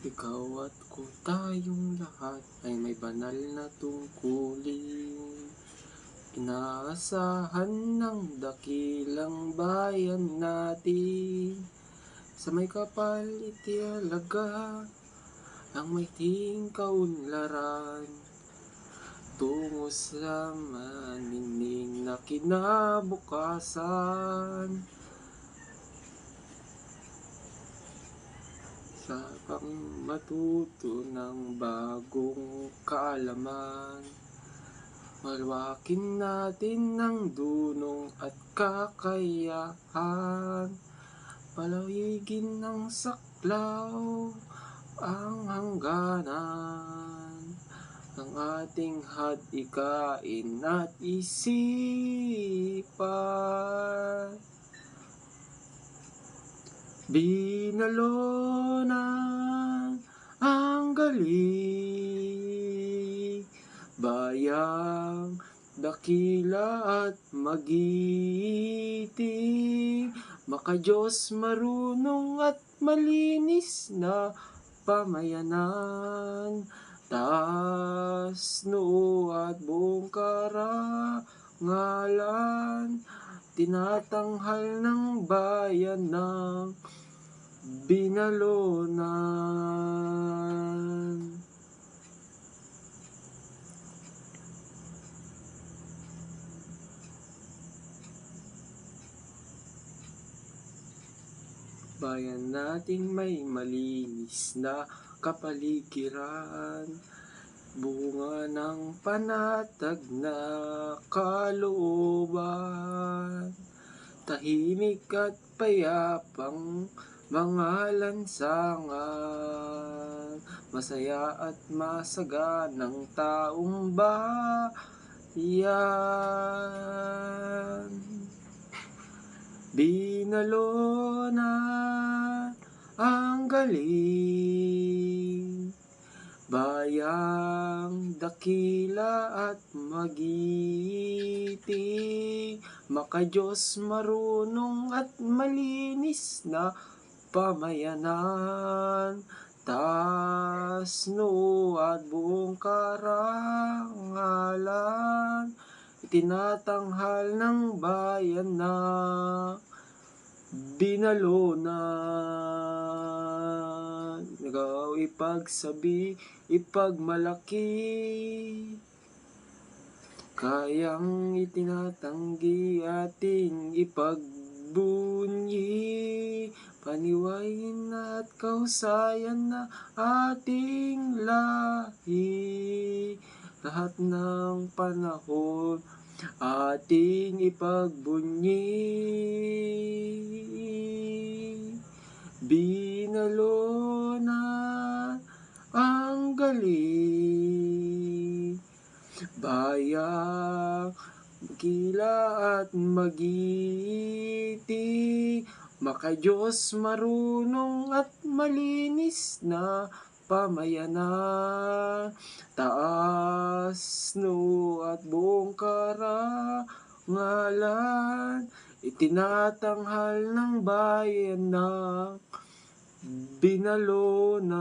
Ikaw at ko, tayong lahat ay may banal na tungkulin. Inaasahan ng dakilang bayan natin. Sa may kapal itialaga ang maiting kaunlaran. Tungo sa manining na kinabukasan. Sa pang matuto ng bagong kaalaman. Malwakin natin ng dunong at kakayahan. Palawigin ng saklaw ang hangganan ng ating hadikain at isipan. Binalunan ang galing, bayang dakila at magiting, makadiyos marunong at malinis na pamayanan, taas noo at buong karangalan, tinatanghal ng bayan ng Binalunan. Bayan nating may malinis na kapaligiran, bunga ng panatag na kalooban, tahimik at payapang mga lansangan, masaya at masaganang taong bayan. Binalunan ang galing, bayang dakila at magiting, makadiyos marunong at malinis na pamayanan, taas noo at buong karangalan, itinatanghal ng bayan na Binalunan. Ikaw ipagsabi, ipagmalaki, kayang itinatanggi ating ipagbunyi, paniwain at kahusayan na ating lahi. Lahat ng panahon ating ipagbunyi. Binalunan ang galing, bayang dakila at magiting, makadiyos marunong at malinis na pamayanan, taas noo at buong karangalan, itinatanghal ng bayan ng Binalunan.